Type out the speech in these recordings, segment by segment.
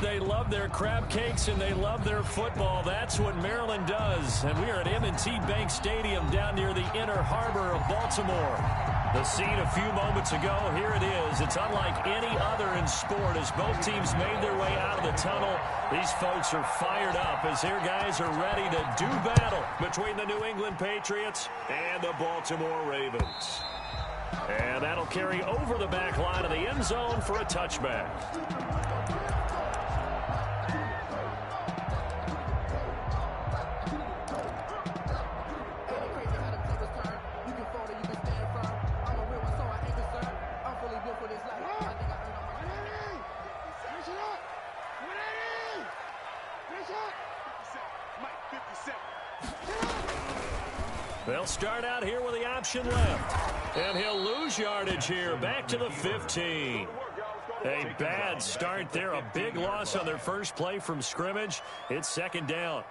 They love their crab cakes and they love their football. That's what Maryland does. And we are at M&T Bank Stadium down near the Inner Harbor of Baltimore. The scene a few moments ago, here it is. It's unlike any other in sport as both teams made their way out of the tunnel. These folks are fired up as their guys are ready to do battle between the New England Patriots and the Baltimore Ravens. And that'll carry over the back line of the end zone for a touchback. They'll start out here with the option left. And he'll lose yardage here, back to the 15. A bad start there, a big loss on their first play from scrimmage. It's second down.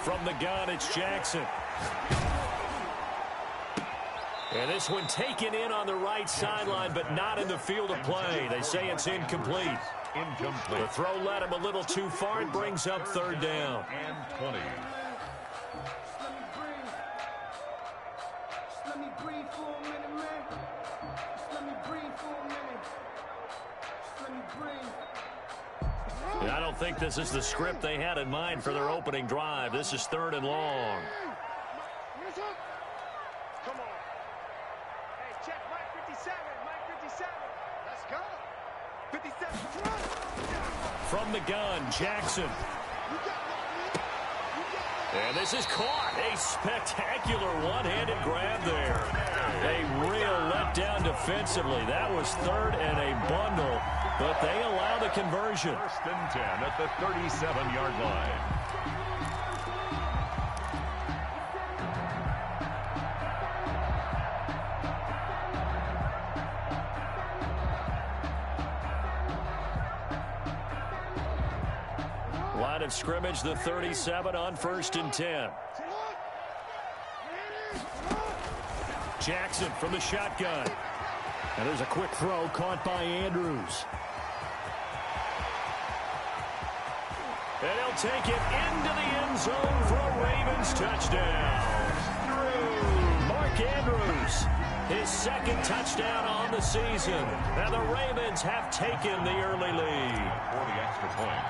From the gun, it's Jackson. And this one taken in on the right sideline, but not in the field of play. They say it's incomplete. The throw led him a little too far. It brings up third down. And 20. I don't think this is the script they had in mind for their opening drive. This is third and long. From the gun, Jackson. And this is caught. A spectacular one-handed grab there. A real letdown defensively. That was third and a bundle, but they allow the conversion. First and 10 at the 37-yard line. Line of scrimmage, the 37 on first and 10. Jackson from the shotgun. And there's a quick throw caught by Andrews. And he'll take it into the end zone for a Ravens touchdown. Mark Andrews, his second touchdown on the season. And the Ravens have taken the early lead. For the extra point.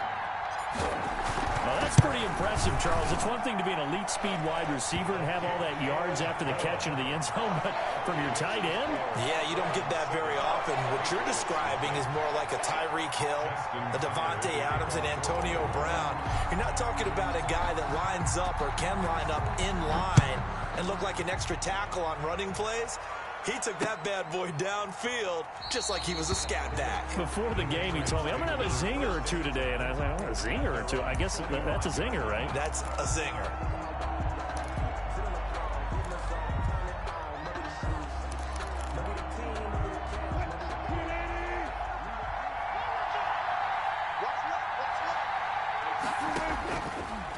Well, that's pretty impressive, Charles. It's one thing to be an elite speed wide receiver and have all that yards after the catch into the end zone, but from your tight end? Yeah, you don't get that very often. What you're describing is more like a Tyreek Hill, a Devontae Adams, and Antonio Brown. You're not talking about a guy that lines up or can line up in line and look like an extra tackle on running plays. He took that bad boy downfield just like he was a scat back. Before the game, he told me, I'm going to have a zinger or two today. And I was like, oh, a zinger or two? I guess that's a zinger, right? That's a zinger.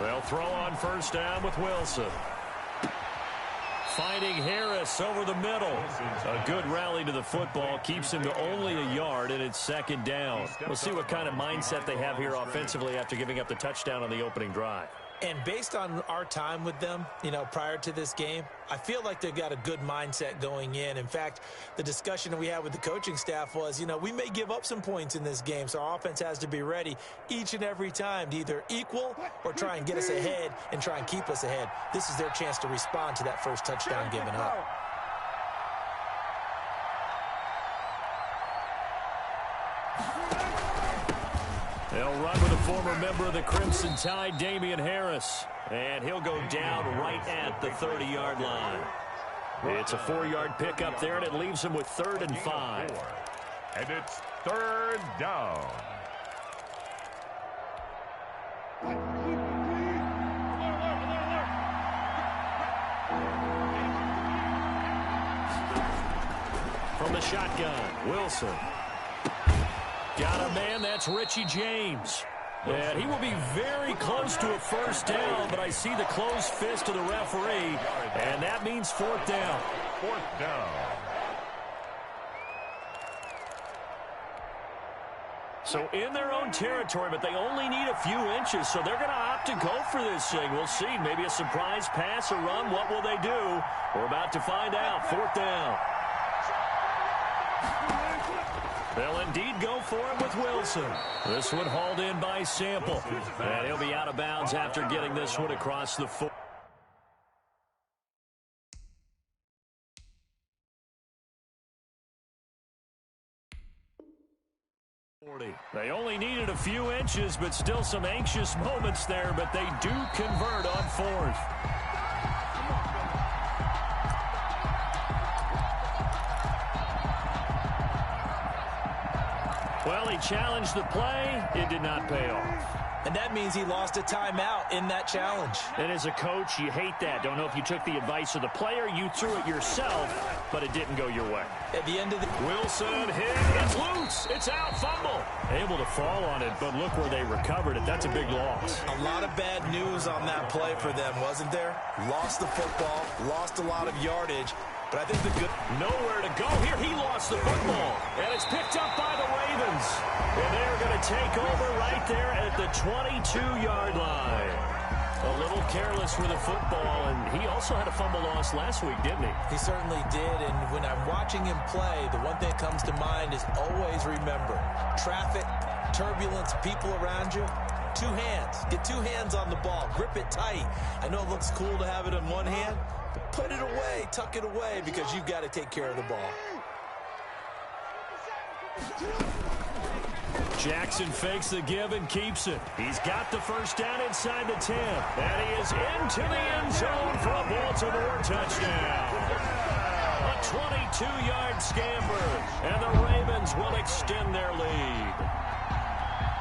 They'll throw on first down with Wilson. Finding Harris over the middle. A good rally to the football. Keeps him to only a yard, and it's second down. We'll see what kind of mindset they have here offensively after giving up the touchdown on the opening drive. And based on our time with them, prior to this game, I feel like they've got a good mindset going in. In fact, the discussion that we had with the coaching staff was, we may give up some points in this game, so our offense has to be ready each and every time to either equal or try and get us ahead and try and keep us ahead. This is their chance to respond to that first touchdown given up. They'll run with a former member of the Crimson Tide, Damian Harris. And he'll go down right at the 30-yard line. It's a 4-yard pickup there, and it leaves him with 3rd and 5. And it's 3rd down. From the shotgun, Wilson. Got a man, that's Richie James. And he will be very close to a first down, but I see the closed fist of the referee, and that means fourth down. Fourth down. So in their own territory, but they only need a few inches, so they're going to opt to go for this thing. We'll see. Maybe a surprise pass or run. What will they do? We're about to find out. Fourth down. They'll indeed go for it with Wilson. This one hauled in by Sample. And he'll be out of bounds after getting this one across the 4. They only needed a few inches, but still some anxious moments there, but they do convert on fourth. Well, he challenged the play. It did not pay off. And that means he lost a timeout in that challenge. And as a coach, you hate that. Don't know if you took the advice of the player, you threw it yourself, but it didn't go your way. At the end of the... Wilson hit. It's loose. It's out. Fumble. Able to fall on it, but look where they recovered it. That's a big loss. A lot of bad news on that play for them, wasn't there? Lost the football, lost a lot of yardage. But I think the good... Nowhere to go here. He lost the football. And it's picked up by the Ravens. And they're going to take over right there at the 22-yard line. A little careless with the football. And he also had a fumble loss last week, didn't he? He certainly did. And when I'm watching him play, the one thing that comes to mind is always remember, traffic, turbulence, people around you. Two hands. Get two hands on the ball. Grip it tight. I know it looks cool to have it in one hand. Put it away, tuck it away, because you've got to take care of the ball. Jackson fakes the give and keeps it. He's got the first down inside the 10. And he is into the end zone for a Baltimore touchdown. A 22-yard scamper, and the Ravens will extend their lead.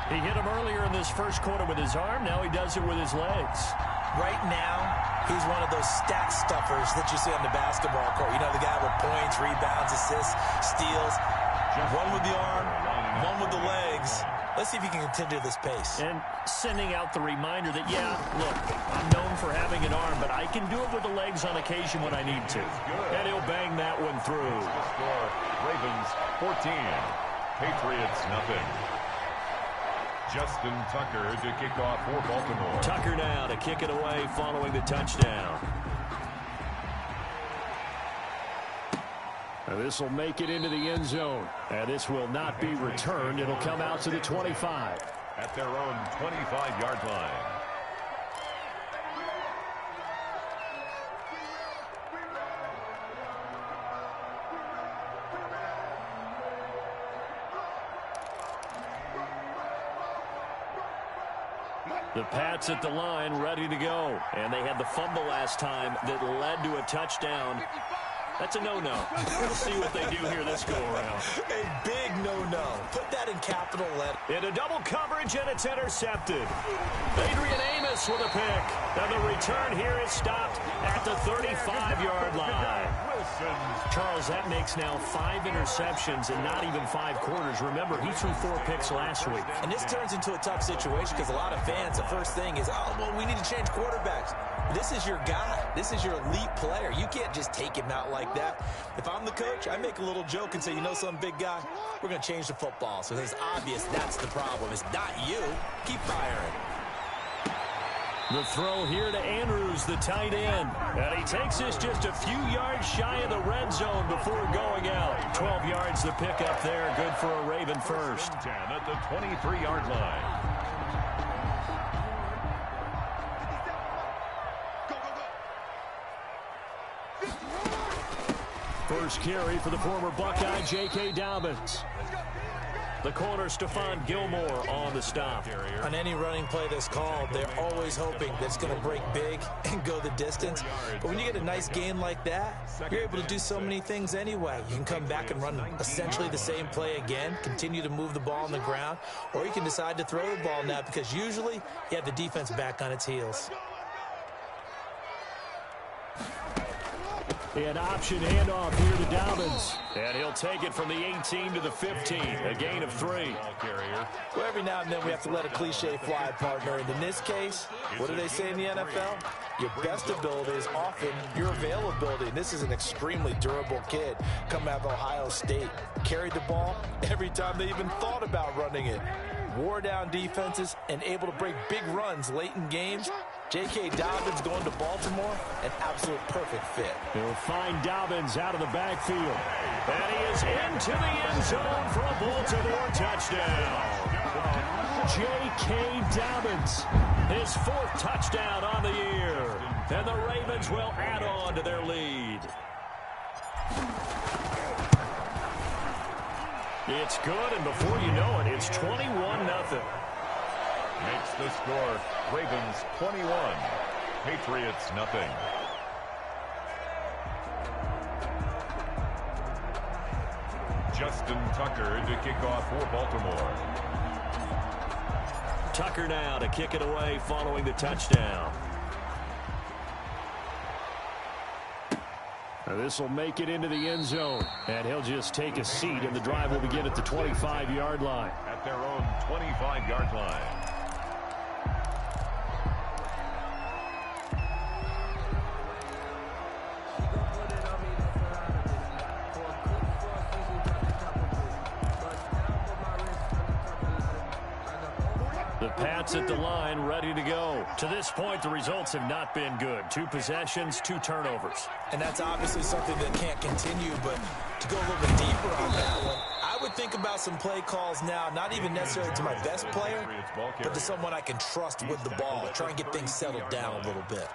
He hit him earlier in this first quarter with his arm. Now he does it with his legs. Right now, he's one of those stat stuffers that you see on the basketball court. You know, the guy with points, rebounds, assists, steals. One with the arm, one with the legs. Let's see if he can continue this pace. And sending out the reminder that, yeah, look, I'm known for having an arm, but I can do it with the legs on occasion when I need to. And he'll bang that one through. Score, Ravens 14, Patriots nothing. Justin Tucker to kick off for Baltimore. Tucker now to kick it away following the touchdown. This will make it into the end zone. And this will not be returned. It'll come out to the 25. At their own 25-yard line. The Pats at the line, ready to go. And they had the fumble last time that led to a touchdown. That's a no-no. We'll see what they do here this go-around. A big no-no. Put that in capital letters. Into double coverage, and it's intercepted. Adrian Amos with a pick. And the return here is stopped at the 35-yard line. Charles, that makes now 5 interceptions and not even 5 quarters. Remember, he threw 4 picks last week. And this turns into a tough situation because a lot of fans, the first thing is, oh, well, we need to change quarterbacks. This is your guy. This is your elite player. You can't just take him out like that. If I'm the coach, I make a little joke and say, you know something, big guy? We're going to change the football. So it's obvious that's the problem. It's not you. Keep firing. The throw here to Andrews, the tight end. And he takes this just a few yards shy of the red zone before going out. 12 yards to pick up there. Good for a Raven first. 10 at the 23-yard line. First carry for the former Buckeye, J.K. Dobbins. The corner, Stephon Gilmore on the stop. On any running play that's called, they're always hoping that it's going to break big and go the distance. But when you get a nice gain like that, you're able to do so many things anyway. You can come back and run essentially the same play again, continue to move the ball on the ground, or you can decide to throw the ball now because usually you have the defense back on its heels. An option handoff here to Dobbins. And he'll take it from the 18 to the 15. A gain of 3. Well, every now and then we have to let a cliche fly, partner. And in this case, what do they say in the NFL? Your best ability is often your availability. And this is an extremely durable kid coming out of Ohio State. Carried the ball every time they even thought about running it. Wore down defenses and able to break big runs late in games. J.K. Dobbins going to Baltimore, an absolute perfect fit. He'll find Dobbins out of the backfield. And he is into the end zone for a Baltimore touchdown. J.K. Dobbins, his 4th touchdown on the year. And the Ravens will add on to their lead. It's good, and before you know it, it's 21-0. Makes the score Ravens 21, Patriots nothing. Justin Tucker to kick off for Baltimore. Tucker now to kick it away following the touchdown. This will make it into the end zone, and he'll just take a seat, and the drive will begin at the 25-yard line. At their own 25-yard line. The Pats at the line, ready to go. To this point, the results have not been good. 2 possessions, 2 turnovers. And that's obviously something that can't continue, but to go a little bit deeper on that one, I would think about some play calls now, not even necessarily to my best player, but to someone I can trust with the ball. Try and get things settled down a little bit.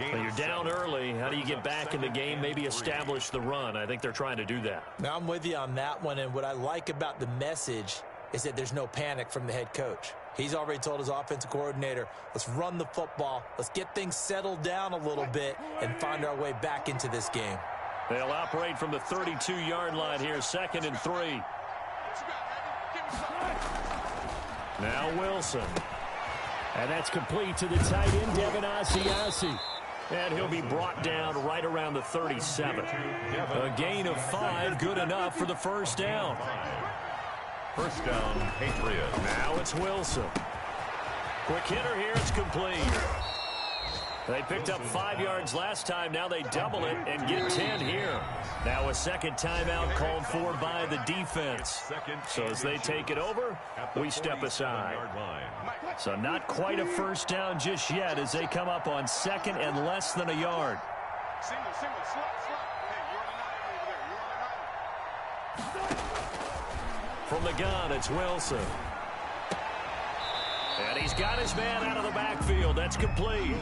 Well, you're down early. How do you get back in the game, maybe establish the run? I think they're trying to do that. Now, I'm with you on that one, and what I like about the message is that there's no panic from the head coach. He's already told his offensive coordinator, let's run the football, let's get things settled down a little bit and find our way back into this game. They'll operate from the 32-yard line here, 2nd and 3. Now Wilson. And that's complete to the tight end, Devin Asiasi. And he'll be brought down right around the 37. A gain of 5, good enough for the first down. First down, Patriots. Now it's Wilson. Quick hitter here, it's complete. They picked up 5 yards last time. Now they double it and get 10 here. Now a second timeout called for by the defense. So as they take it over, we step aside. So not quite a first down just yet as they come up on 2nd and less than a yard. From the gun, it's Wilson. And he's got his man out of the backfield. That's complete.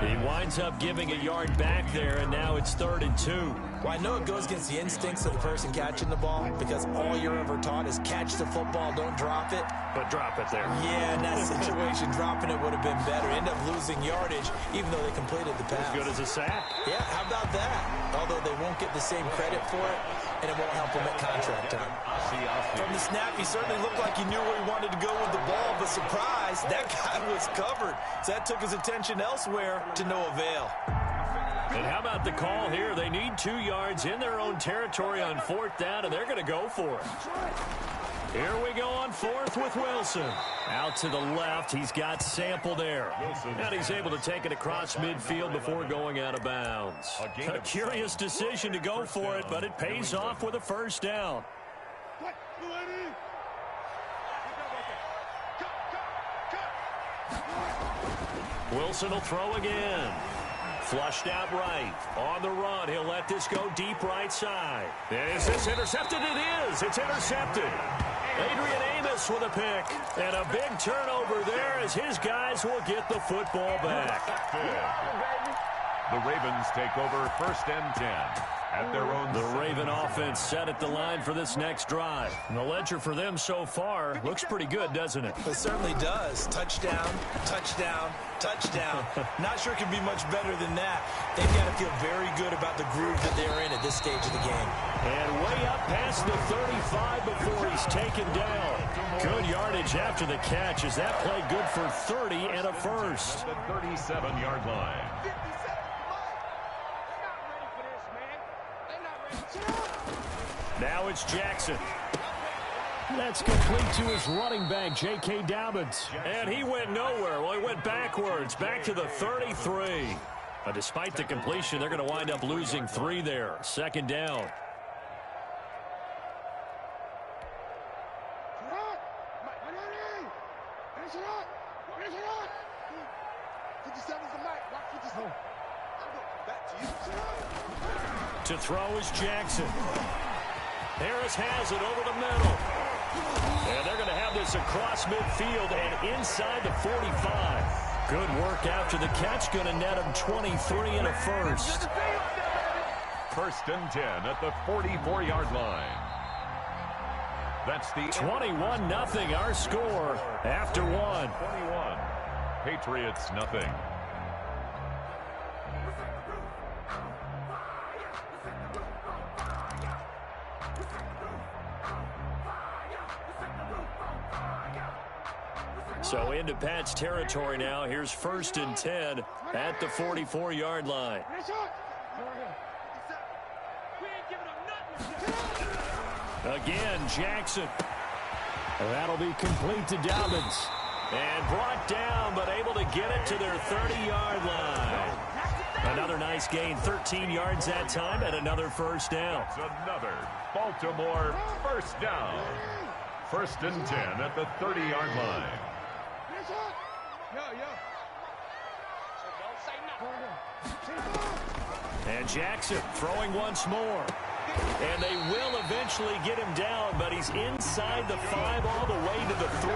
He winds up giving a yard back there, and now it's 3rd and 2. Well, I know it goes against the instincts of the person catching the ball because all you're ever taught is catch the football, don't drop it. But drop it there. Yeah, in that situation, dropping it would have been better. End up losing yardage, even though they completed the pass. As good as a sack. Yeah, how about that? Although they won't get the same credit for it, and it won't help him at contract time. From the snap, he certainly looked like he knew where he wanted to go with the ball, but surprise, that guy was covered. So that took his attention elsewhere to no avail. And how about the call here? They need 2 yards in their own territory on 4th down, and they're going to go for it. Here we go on 4th with Wilson. Out to the left, he's got Sample there. And he's able to take it across midfield before going out of bounds. A curious decision to go for it, but it pays off with a first down. Wilson will throw again. Flushed out right. On the run, he'll let this go deep right side. Is this intercepted? It is. It's intercepted. Adrian Amos with a pick. And a big turnover there as his guys will get the football back. The Ravens take over 1st and 10. At their own. The Raven offense set at the line for this next drive. And the ledger for them so far looks pretty good, doesn't it? It certainly does. Touchdown, touchdown, touchdown. Not sure it can be much better than that. They've got to feel very good about the groove that they're in at this stage of the game. And way up past the 35 before he's taken down. Good yardage after the catch. Is that play good for 30 and a first? The 37-yard line. Now it's Jackson. That's complete to his running back, J.K. Dobbins. And he went nowhere. Well, he went backwards, back to the 33. But despite the completion, they're going to wind up losing 3 there. Second down. To throw is Jackson. Harris has it over the middle. And they're going to have this across midfield and inside the 45. Good work after the catch. Going to net him 23 and a first. First and 10 at the 44-yard line. That's the 21-0 our score after 1. 21. Patriots nothing. So into Pat's territory now. Here's first and 10 at the 44-yard line. Again, Jackson. That'll be complete to Dobbins. And brought down, but able to get it to their 30-yard line. Another nice gain, 13 yards that time, and another first down. It's another Baltimore first down. First and 10 at the 30-yard line. And Jackson throwing once more. And they will eventually get him down, but he's inside the 5 all the way to the 3.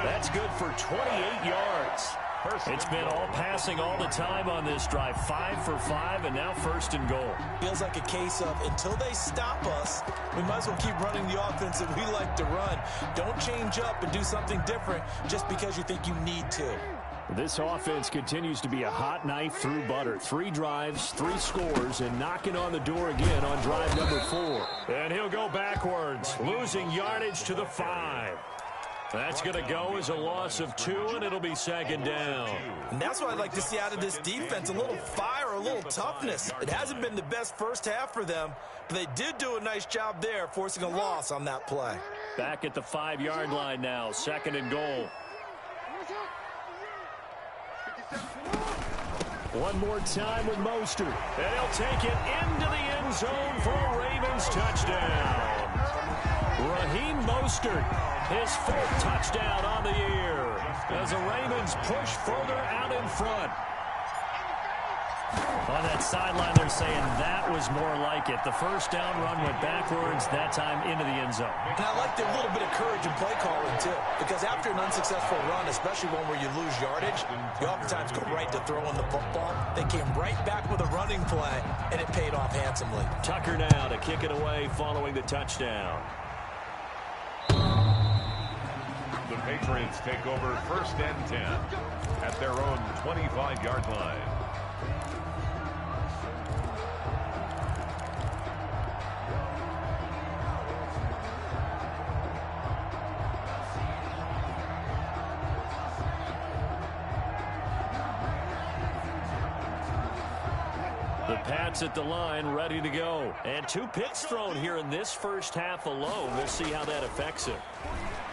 That's good for 28 yards. It's been all passing all the time on this drive. 5 for 5, and now first and goal. Feels like a case of until they stop us, we might as well keep running the offense that we like to run. Don't change up and do something different just because you think you need to. This offense continues to be a hot knife through butter. 3 drives, 3 scores, and knocking on the door again on drive number 4. And he'll go backwards, losing yardage to the 5. That's going to go as a loss of 2, and it'll be second down. And that's what I'd like to see out of this defense, a little fire, a little toughness. It hasn't been the best first half for them, but they did do a nice job there, forcing a loss on that play. Back at the 5-yard line now, second and goal. One more time with Mostert. And he'll take it into the end zone for a Ravens touchdown. Raheem Mostert, his 4th touchdown on the year, as the Ravens push further out in front. On that sideline, they're saying that was more like it. The first down run went backwards, that time into the end zone. And I like a little bit of courage in play calling, too, because after an unsuccessful run, especially one where you lose yardage, you oftentimes go right to throwing the football. They came right back with a running play, and it paid off handsomely. Tucker now to kick it away following the touchdown. The Patriots take over first and 10 at their own 25-yard line. The Pats at the line, ready to go. And 2 picks thrown here in this first half alone. We'll see how that affects him.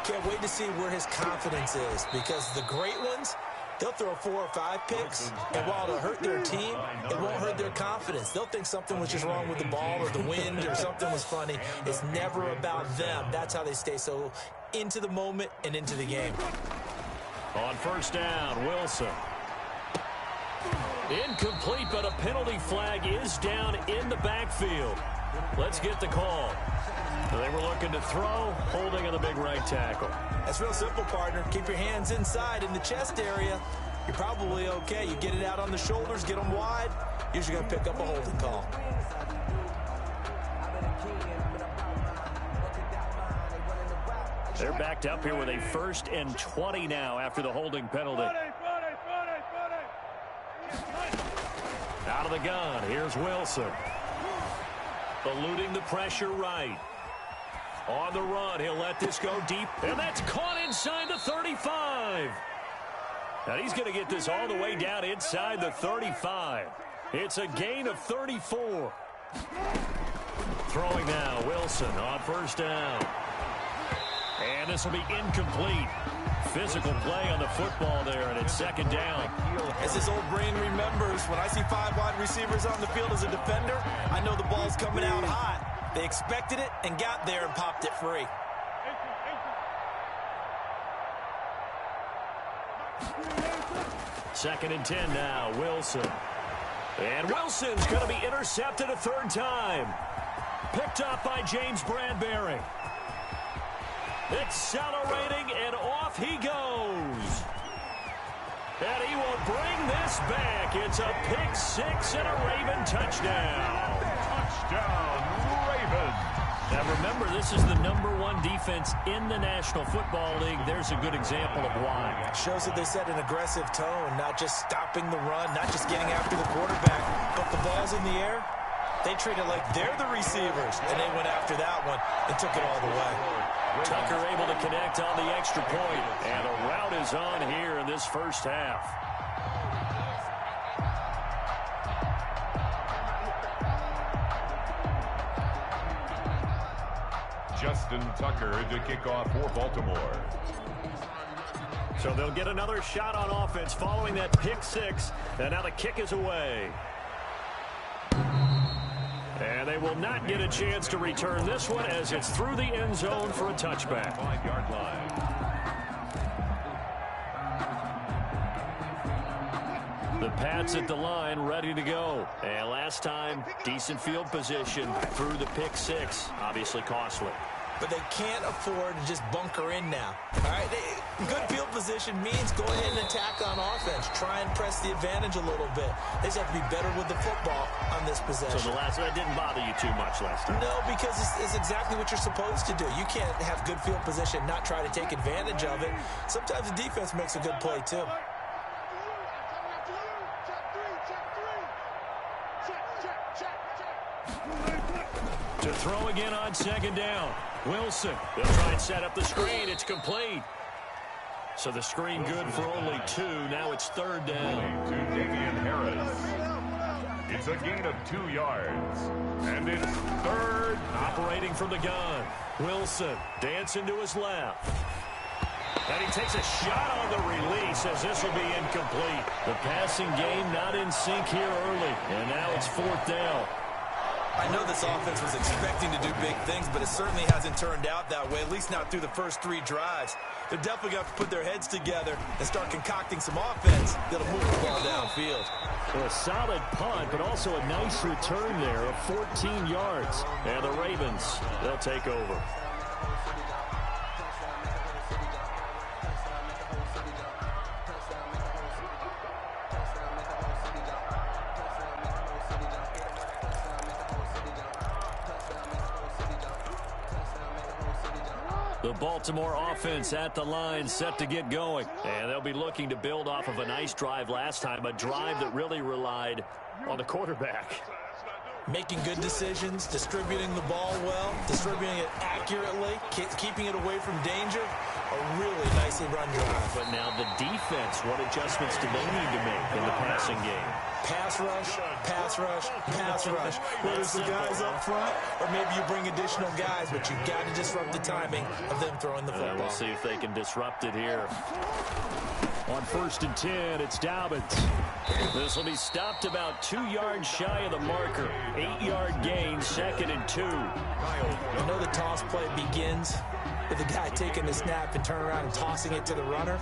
Can't wait to see where his confidence is, because the great ones, they'll throw 4 or 5 picks, and while it'll hurt their team, it won't hurt their confidence. They'll think something was just wrong with the ball or the wind or something was funny. It's never about them. That's how they stay so into the moment and into the game. On first down, Wilson. Incomplete, but a penalty flag is down in the backfield. Let's get the call. They were looking to throw, holding on the big right tackle. That's real simple, partner. Keep your hands inside in the chest area. You're probably okay. You get it out on the shoulders, get them wide. Usually going to pick up a holding call. They're backed up here with a 1st and 20 now after the holding penalty. Out of the gun, here's Wilson. Eluding the pressure right. On the run, he'll let this go deep, and that's caught inside the 35. Now he's going to get this all the way down inside the 35. It's a gain of 34. Throwing now, Wilson on first down. And this will be incomplete. Physical play on the football there, and it's second down. As his old brain remembers, when I see 5 wide receivers on the field as a defender, I know the ball's coming out hot. They expected it and got there and popped it free. Second and 10 now, Wilson. And Wilson's going to be intercepted a third time. Picked up by James Bradbury. Accelerating, and off he goes. And he will bring this back. It's a pick six and a Raven touchdown. Touchdown, Ravens. Now remember, this is the #1 defense in the National Football League. There's a good example of why. It shows that they set an aggressive tone, not just stopping the run, not just getting after the quarterback, but the ball's in the air. They treat it like they're the receivers, and they went after that one and took it all the way. Tucker able to connect on the extra point, and a rout is on here in this first half. Justin Tucker to kick off for Baltimore. So they'll get another shot on offense following that pick six, and now the kick is away. And they will not get a chance to return this one as it's through the end zone for a touchback. 5-yard line. The Pats at the line ready to go. And last time, decent field position through the pick six. Obviously costly. But they can't afford to just bunker in now. All right, good field position means go ahead and attack on offense. Try and press the advantage a little bit. They just have to be better with the football on this possession. So that didn't bother you too much last time? No, because it's exactly what you're supposed to do. You can't have good field position, not try to take advantage of it. Sometimes the defense makes a good play, too. To throw again on second down. Wilson, they'll try and set up the screen. It's complete. So the screen good for only 2. Now it's third down. To Damian Harris. It's a gain of 2 yards. And it's third. Operating from the gun. Wilson dancing to his left. And he takes a shot on the release as this will be incomplete. The passing game not in sync here early. And now it's fourth down. I know this offense was expecting to do big things, but it certainly hasn't turned out that way, at least not through the first 3 drives. They're definitely going to have to put their heads together and start concocting some offense that'll move the ball downfield. Well, a solid punt, but also a nice return there of 14 yards. And the Ravens, they'll take over. The Baltimore offense at the line, set to get going. And they'll be looking to build off of a nice drive last time, a drive that really relied on the quarterback. Making good decisions, distributing the ball well, distributing it accurately, keeping it away from danger. A really nicely run drive. But now the defense, what adjustments do they need to make in the passing game? Pass rush, pass rush, pass rush. Whether it's the guys up front or maybe you bring additional guys, but you've got to disrupt the timing of them throwing the football. We'll see if they can disrupt it here. On first and 10, it's Dobbins. This will be stopped about 2 yards shy of the marker. 8-yard gain, second and 2. I know the toss play begins with the guy taking the snap and turning around and tossing it to the runner.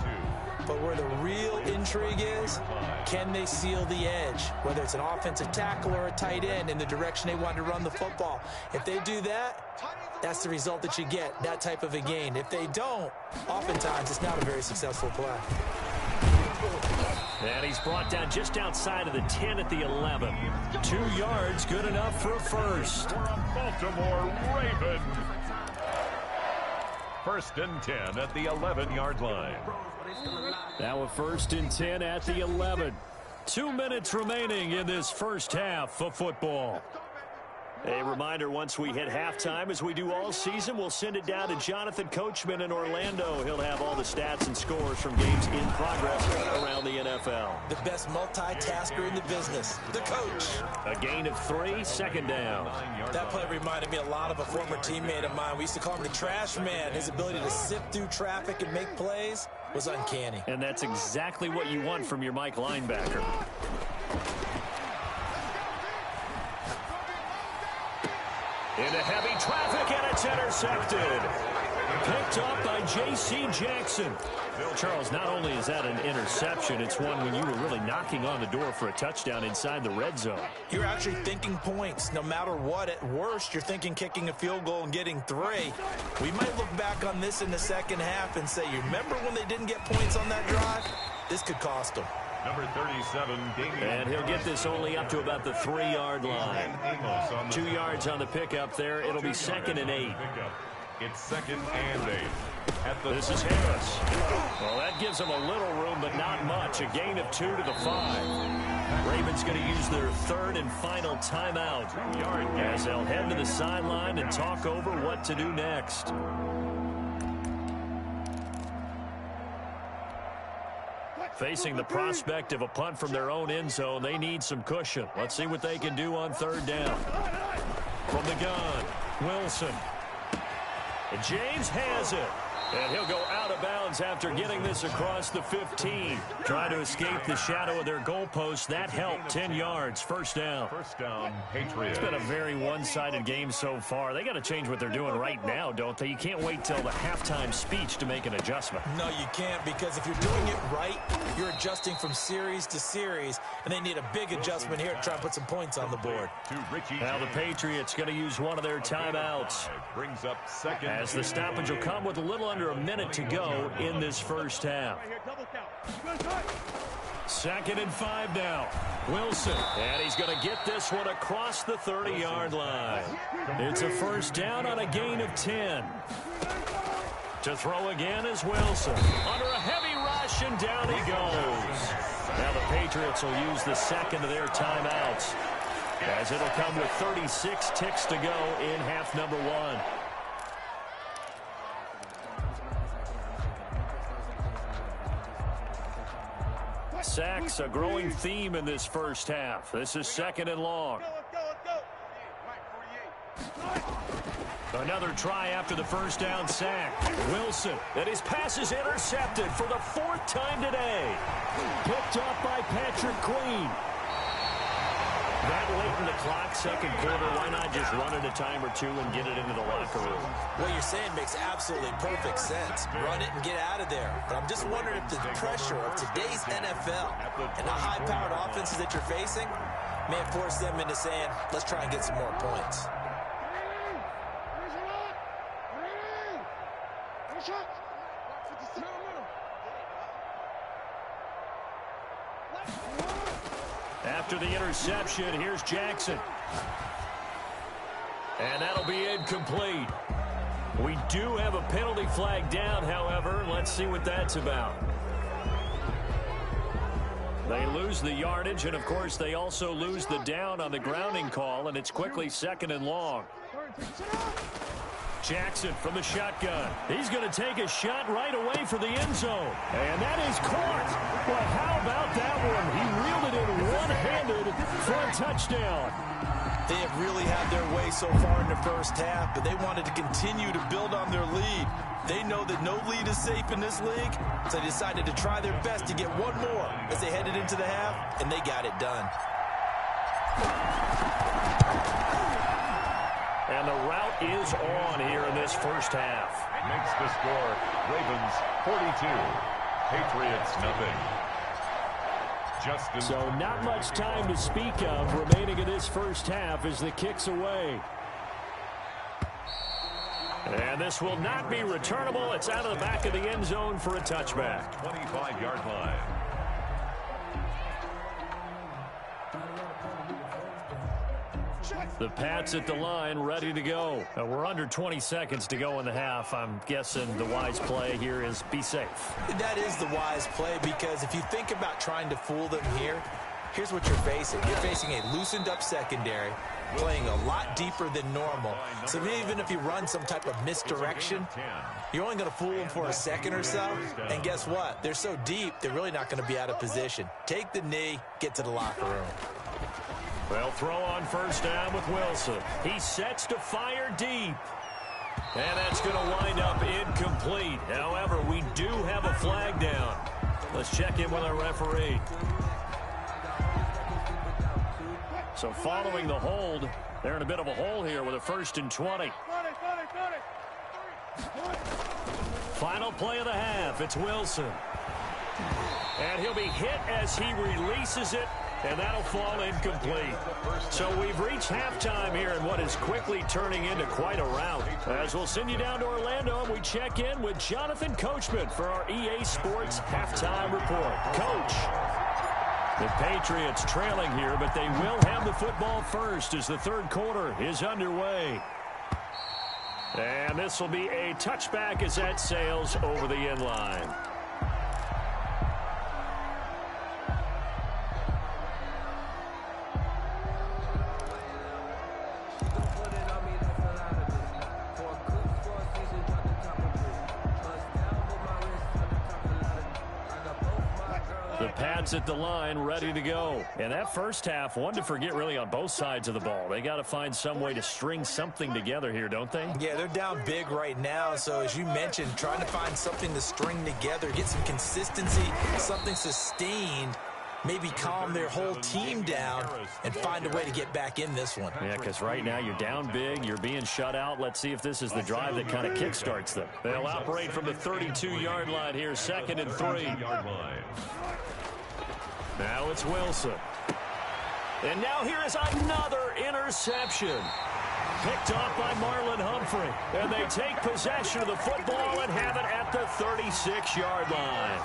But where the real intrigue is, can they seal the edge? Whether it's an offensive tackle or a tight end in the direction they want to run the football. If they do that, that's the result that you get, that type of a gain. If they don't, oftentimes it's not a very successful play. And he's brought down just outside of the 10 at the 11. 2 yards, good enough for a first. Baltimore Ravens. First and 10 at the 11-yard line. Now a first and 10 at the 11. 2 minutes remaining in this first half of football. A reminder, once we hit halftime, as we do all season, we'll send it down to Jonathan Coachman in Orlando. He'll have all the stats and scores from games in progress around the NFL. The best multitasker in the business, the coach. A gain of 3, second down. That play reminded me a lot of a former teammate of mine. We used to call him the trash man. His ability to sift through traffic and make plays was uncanny. And that's exactly what you want from your Mike linebacker. Into heavy traffic, and it's intercepted. Picked up by J.C. Jackson. Charles, not only is that an interception, it's one when you were really knocking on the door for a touchdown inside the red zone. You're actually thinking points. No matter what, at worst, you're thinking kicking a field goal and getting 3. We might look back on this in the second half and say, you remember when they didn't get points on that drive? This could cost them. Number 37, Damian. And he'll get this only up to about the 3-yard line. 2 yards on the pickup there. It'll be 2nd and 8. It's 2nd and 8. This is Harris. Well, that gives them a little room, but not much. A gain of 2 to the 5. Ravens going to use their 3rd and final timeout as they'll head to the sideline and talk over what to do next. Facing the prospect of a punt from their own end zone, they need some cushion. Let's see what they can do on 3rd down. From the gun, Wilson. And James has it. And he'll go out of bounds after getting this across the 15. Trying to escape the shadow of their goalpost. That helped. 10 yards. First down. First down, Patriots. It's been a very one-sided game so far. They got to change what they're doing right now, don't they? You can't wait till the halftime speech to make an adjustment. No, you can't, because if you're doing it right, you're adjusting from series to series, and they need a big adjustment here to try and put some points on the board. Now the Patriots going to use one of their timeouts. Brings up 2nd. As the stoppage will come with a little under a minute to go in this first half. 2nd and 5 now. Wilson, and he's going to get this one across the 30-yard line. It's a first down on a gain of 10. To throw again is Wilson. Under a heavy rush, and down he goes. Now the Patriots will use the 2nd of their timeouts, as it'll come with 36 ticks to go in half number 1. Sacks, a growing theme in this first half. This is 2nd and long. Another try after the first down sack. Wilson, and his pass is intercepted for the 4th time today. Picked up by Patrick Queen. That late in the clock, second quarter, why not just run it a time or 2 and get it into the locker room? What you're saying makes absolutely perfect sense. Run it and get out of there. But I'm just wondering if the pressure of today's NFL and the high-powered offenses that you're facing may have forced them into saying, let's try and get some more points. After the interception, here's Jackson. And that'll be incomplete. We do have a penalty flag down, however. Let's see what that's about. They lose the yardage, and, of course, they also lose the down on the grounding call, and it's quickly 2nd and long. Jackson from the shotgun. He's going to take a shot right away for the end zone. And that is caught. Well, how about that one? He reeled it in one-handed for a touchdown. They have really had their way so far in the first half, but they wanted to continue to build on their lead. They know that no lead is safe in this league, so they decided to try their best to get one more as they headed into the half, and they got it done. And the route is on here in this first half. Makes the score Ravens 42, Patriots nothing. Justin. So not much time to speak of remaining in this first half as the kick's away. And this will not be returnable. It's out of the back of the end zone for a touchback. 25-yard line. The Pats at the line, ready to go. We're under 20 seconds to go in the half. I'm guessing the wise play here is be safe. That is the wise play, because if you think about trying to fool them here, here's what you're facing. You're facing a loosened up secondary. playing a lot deeper than normal. So even if you run some type of misdirection, you're only going to fool them for a second or so. And guess what? They're so deep, they're really not going to be out of position. Take the knee, get to the locker room. Well, throw on first down with Wilson. He sets to fire deep. And that's going to wind up incomplete. However, we do have a flag down. Let's check in with our referee. So following the hold, they're in a bit of a hole here with a 1st and 20. Final play of the half. It's Wilson. And he'll be hit as he releases it. And that'll fall incomplete. So we've reached halftime here in what is quickly turning into quite a rout. As we'll send you down to Orlando, and we check in with Jonathan Coachman for our EA Sports Halftime Report. Coach, the Patriots trailing here, but they will have the football first as the third quarter is underway. And this will be a touchback as that sails over the end line. Pads at the line, ready to go. And that first half, one to forget really on both sides of the ball. They got to find some way to string something together here, don't they? Yeah, they're down big right now. So as you mentioned, trying to find something to string together, get some consistency, something sustained, maybe calm their whole team down and find a way to get back in this one. Yeah, because right now you're down big, you're being shut out. Let's see if this is the drive that kind of kickstarts them. They'll operate from the 32-yard line here, 2nd and 3. Now it's Wilson. And now here is another interception. Picked off by Marlon Humphrey. And they take possession of the football and have it at the 36-yard line.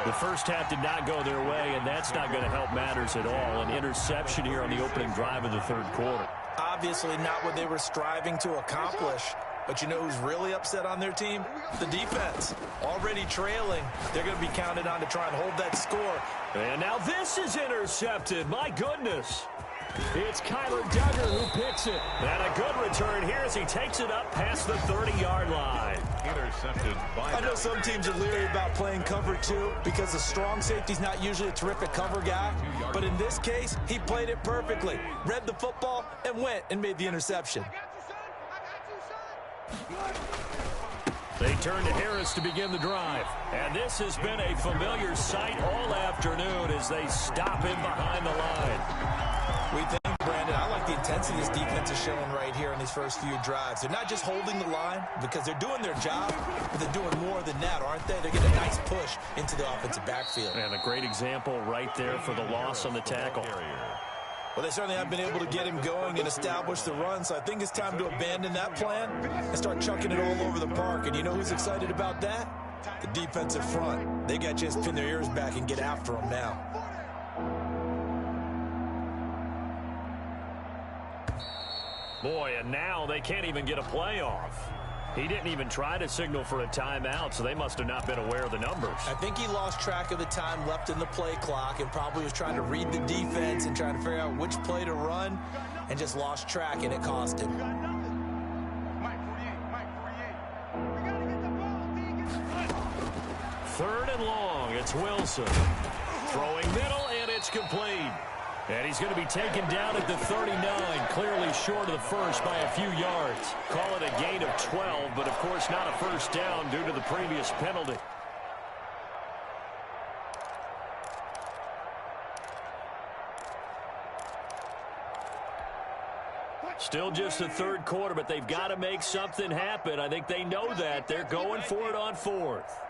The first half did not go their way, and that's not going to help matters at all. An interception here on the opening drive of the third quarter. Obviously not what they were striving to accomplish. But you know who's really upset on their team? The defense. Already trailing. They're going to be counted on to try and hold that score. And now this is intercepted. My goodness. It's Kyler Duggar who picks it. And a good return here as he takes it up past the 30-yard line. Intercepted by... I know some teams are leery about playing cover 2 because the strong safety's not usually a terrific cover guy. But in this case, he played it perfectly. Read the football and went and made the interception. They turn to Harris to begin the drive. And this has been a familiar sight all afternoon as they stop him behind the line. We think, Brandon, I like the intensity this defense is showing right here in these first few drives. They're not just holding the line because they're doing their job, but they're doing more than that, aren't they? They're getting a nice push into the offensive backfield. And a great example right there for the loss on the tackle. Well, they certainly have been able to get him going and establish the run, so I think it's time to abandon that plan and start chucking it all over the park. And you know who's excited about that? The defensive front. They got a chance to pin their ears back and get after them now. Boy, and now they can't even get a play off. He didn't even try to signal for a timeout, so they must have not been aware of the numbers. I think he lost track of the time left in the play clock and probably was trying to read the defense and trying to figure out which play to run and just lost track, and it cost him. Third and long, it's Wilson. Throwing middle, and it's complete. And he's going to be taken down at the 39, clearly short of the first by a few yards. Call it a gain of 12, but of course not a first down due to the previous penalty. Still just the third quarter, but they've got to make something happen. I think they know that. They're going for it on fourth.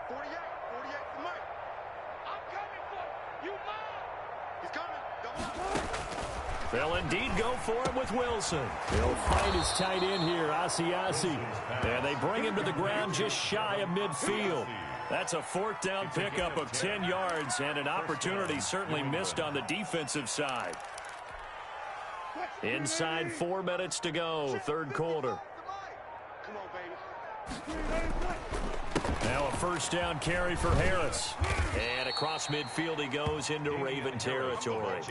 They'll indeed go for it with Wilson. He'll find his tight end here, aj07281991's. And they bring him to the ground just shy of midfield. That's a fourth down pickup of 10 yards and an opportunity certainly missed on the defensive side. Inside 4 minutes to go, third quarter. Now a first down carry for Harris. And across midfield he goes into Raven territory.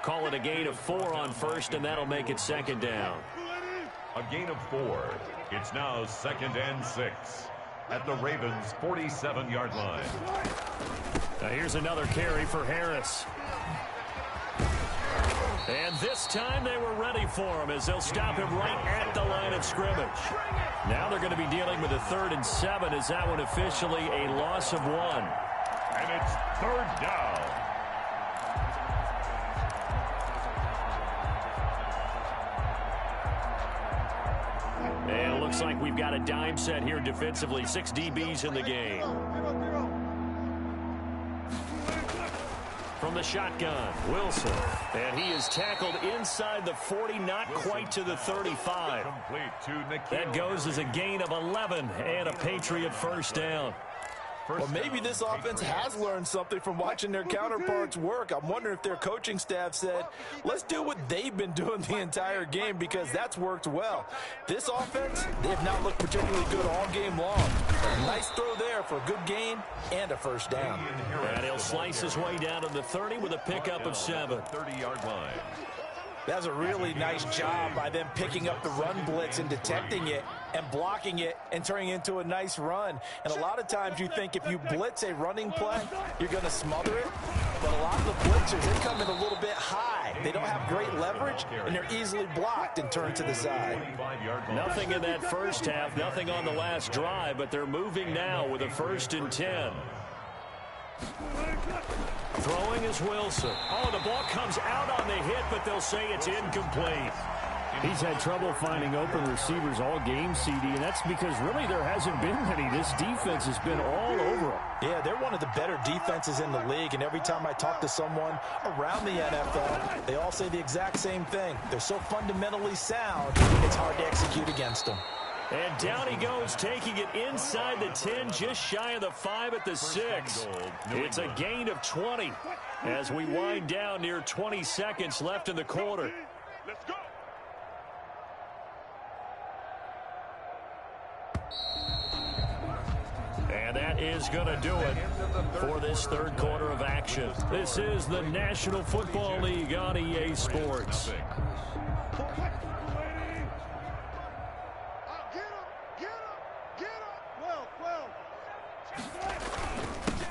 Call it a gain of 4 on first, and that'll make it second down. A gain of 4. It's now 2nd and 6 at the Ravens' 47-yard line. Now here's another carry for Harris. And this time they were ready for him as they'll stop him right at the line of scrimmage. Now they're going to be dealing with a 3rd and 7 as that one officially a loss of 1. And it's 3rd down. And it looks like we've got a dime set here defensively. 6 DBs in the game. From the shotgun, Wilson. And he is tackled inside the 40, not quite to the 35. That goes as a gain of 11 and a Patriot first down. Well, maybe this offense has learned something from watching their counterparts work. I'm wondering if their coaching staff said, let's do what they've been doing the entire game, because that's worked well. This offense, they have not looked particularly good all game long. A nice throw there for a good gain and a first down. And he'll slice his way down to the 30 with a pickup of 7. 30-yard line. That's a really nice job by them picking up the run blitz and detecting it and blocking it and turning it into a nice run. And a lot of times you think if you blitz a running play, you're going to smother it. But a lot of the blitzers, they come in a little bit high. They don't have great leverage, and they're easily blocked and turned to the side. Nothing in that first half, nothing on the last drive, but they're moving now with a 1st and 10. Throwing is Wilson. Oh, the ball comes out on the hit, but they'll say it's incomplete. He's had trouble finding open receivers all game, CD, and that's because really there hasn't been any. This defense has been all over them. Yeah, they're one of the better defenses in the league, and every time I talk to someone around the NFL, they all say the exact same thing. They're so fundamentally sound, it's hard to execute against them. And down he goes, taking it inside the 10, just shy of the 5 at the 6. It's a gain of 20 as we wind down near 20 seconds left in the quarter. Let's go. And that is going to do it for this 3rd quarter of action. This is the National Football League on EA Sports.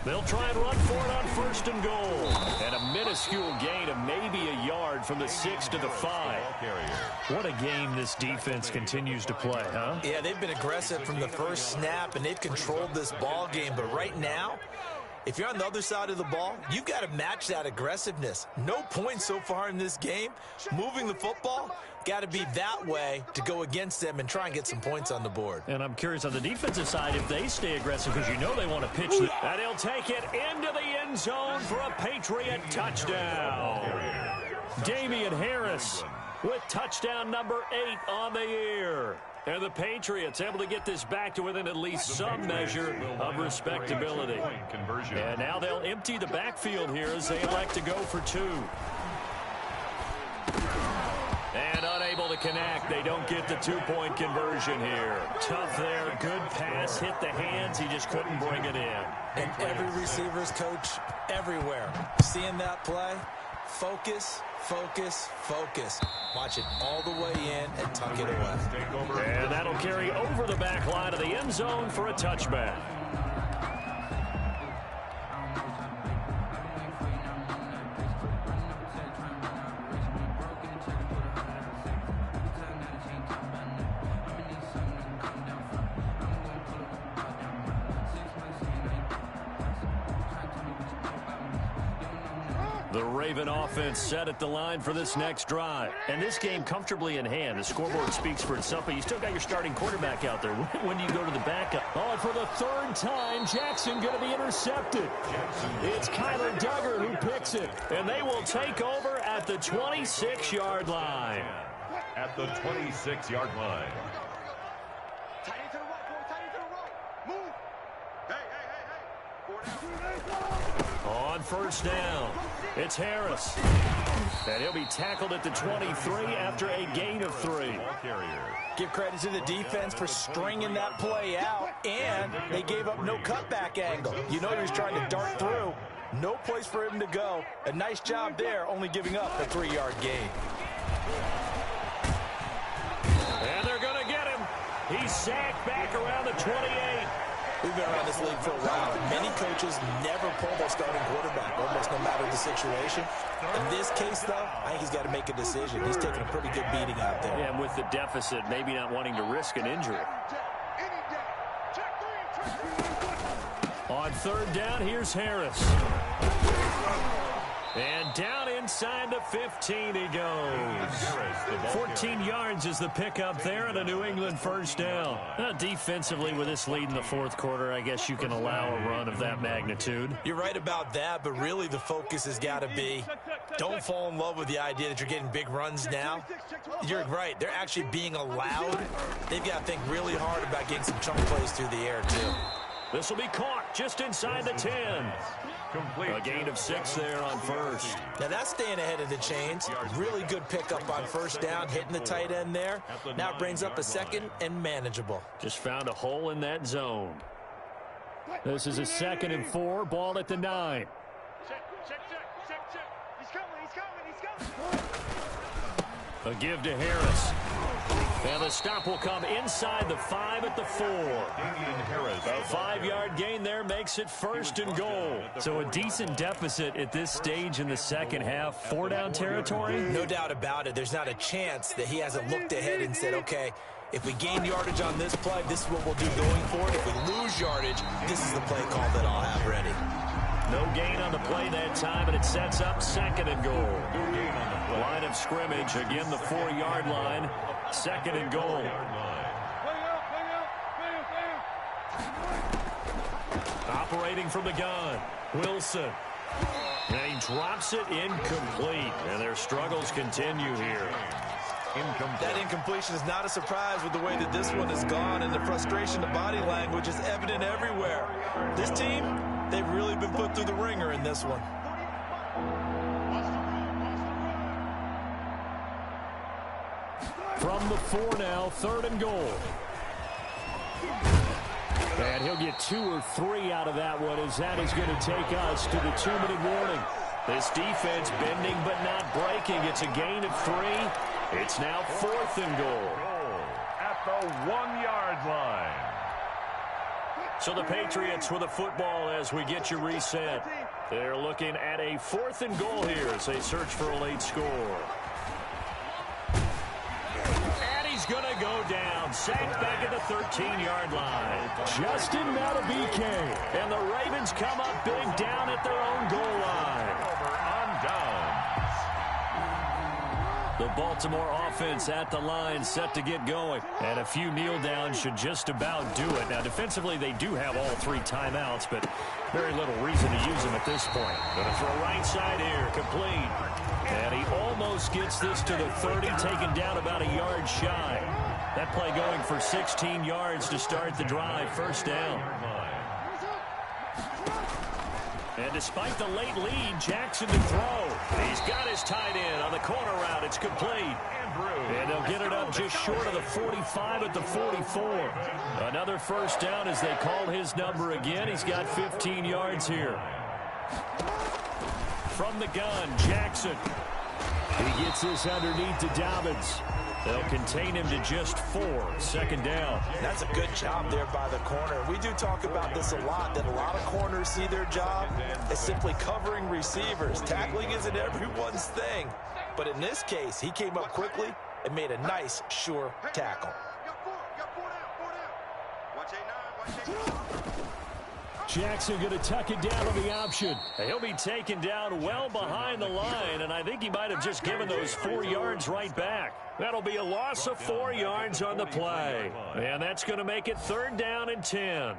They'll try and run for it on 1st and goal. And a minuscule gain of maybe a yard from the 6 to the 5. What a game this defense continues to play, huh? Yeah, they've been aggressive from the first snap, and they've controlled this ball game. But right now, if you're on the other side of the ball, you've got to match that aggressiveness. No points so far in this game. Moving the football, got to be that way to go against them and try and get some points on the board. And I'm curious on the defensive side if they stay aggressive, because you know they want to pitch it. And he'll take it into the end zone for a Patriot touchdown. Damian Harris with touchdown number 8 on the year. And the Patriots able to get this back to within at least some measure of respectability. And now they'll empty the backfield here as they elect to go for 2. And unable to connect. They don't get the 2-point conversion here. Tough there. Good pass. Hit the hands. He just couldn't bring it in. And every receiver's coach everywhere. Seeing that play, focus, focus, focus. Watch it all the way in and tuck it away. And that'll carry over the back line of the end zone for a touchback. The Raven offense set at the line for this next drive. And this game comfortably in hand. The scoreboard speaks for itself, but you still got your starting quarterback out there. When do you go to the backup? Oh, and for the 3rd time, Jackson going to be intercepted. It's Kyler Duggar who picks it. And they will take over at the 26-yard line. At the 26-yard line. On 1st down, it's Harris. And he'll be tackled at the 23 after a gain of 3. Give credit to the defense for stringing that play out, and they gave up no cutback angle. You know he was trying to dart through. No place for him to go. A nice job there, only giving up a 3-yard gain. And they're going to get him. He's sacked back around the 28. We've been around this league for a while. Many coaches never pull their starting quarterback, almost no matter the situation. In this case, though, I think he's got to make a decision. He's taking a pretty good beating out there. Yeah, and with the deficit, maybe not wanting to risk an injury. On third down, here's Harris. And down inside the 15 he goes. 14 yards is the pickup there and a New England first down. Defensively, with this lead in the fourth quarter, I guess you can allow a run of that magnitude. You're right about that, but really the focus has got to be don't fall in love with the idea that you're getting big runs now. You're right. They're actually being allowed. They've got to think really hard about getting some chunk plays through the air, too. This will be caught just inside the 10. A gain of 6 there on first. Now that's staying ahead of the chains. Really good pickup on first down, hitting the tight end there. Now it brings up a second and manageable. Just found a hole in that zone. This is a 2nd and 4, ball at the 9. A give to Harris. And the stop will come inside the 5 at the 4. A 5-yard gain there makes it 1st and goal. So a decent deficit at this stage in the second half. 4-down territory? No doubt about it. There's not a chance that he hasn't looked ahead and said, okay, if we gain yardage on this play, this is what we'll do going forward. If we lose yardage, this is the play call that I'll have ready. No gain on the play that time, and it sets up 2nd and goal. Line of scrimmage, again the 4-yard line. 2nd and goal. Operating from the gun, Wilson. And he drops it incomplete. And their struggles continue here. That incompletion is not a surprise with the way that this one has gone, and the frustration, the body language is evident everywhere. This team, they've really been put through the ringer in this one. From the 4 now, 3rd and goal. And he'll get 2 or 3 out of that one, as that is going to take us to the 2-minute warning. This defense bending but not breaking. It's a gain of 3. It's now 4th and goal. At the 1-yard line. So the Patriots with the football as we get you reset. They're looking at a 4th and goal here as they search for a late score. Going to go down. Sacked back at the 13-yard line. Justin Matabike. And the Ravens come up big down at their own goal line. Over on downs. The Baltimore offense at the line set to get going. And a few kneel downs should just about do it. Now, defensively, they do have all 3 timeouts, but very little reason to use them at this point. Going to throw right side here. Complete. And he almost gets this to the 30, taken down about a yard shy. That play going for 16 yards to start the drive. 1st down. And despite the late lead, Jackson to throw. He's got his tight end on the corner route. It's complete. And they'll get it up just short of the 45 at the 44. Another 1st down as they call his number again. He's got 15 yards here. From the gun, Jackson. He gets this underneath to Dobbins. They'll contain him to just 4. 2nd down. That's a good job there by the corner. We do talk about this a lot, that a lot of corners see their job as simply covering receivers. Tackling isn't everyone's thing. But in this case, he came up quickly and made a nice, sure tackle. Jackson going to tuck it down on the option. He'll be taken down well behind the line, and I think he might have just given those 4 yards right back. That'll be a loss of 4 yards on the play. And that's going to make it 3rd down and 10.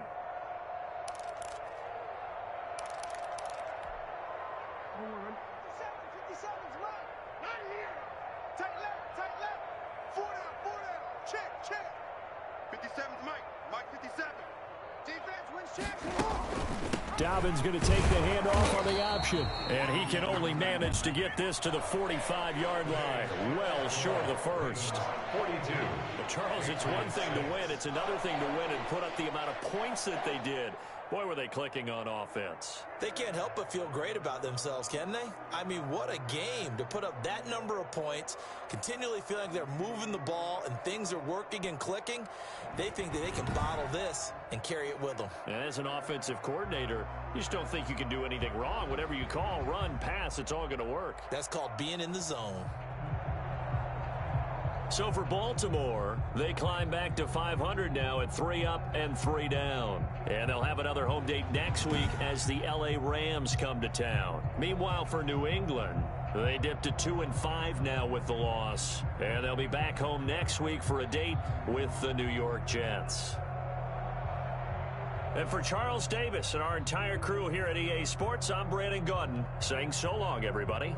Dobbins going to take the handoff on the option. And he can only manage to get this to the 45-yard line. Well short of the 1st. 42. But Charles, it's one thing to win. It's another thing to win and put up the amount of points that they did. Boy, were they clicking on offense. They can't help but feel great about themselves, can they? I mean, what a game to put up that number of points, continually feeling like they're moving the ball and things are working and clicking. They think that they can bottle this and carry it with them. And as an offensive coordinator, you just don't think you can do anything wrong. Whatever you call, run, pass, it's all going to work. That's called being in the zone. So for Baltimore, they climb back to 500 now at 3 up and 3 down. And they'll have another home date next week as the LA Rams come to town. Meanwhile, for New England, they dipped to 2-5 now with the loss. And they'll be back home next week for a date with the New York Jets. And for Charles Davis and our entire crew here at EA Sports, I'm Brandon Gaudin saying so long, everybody.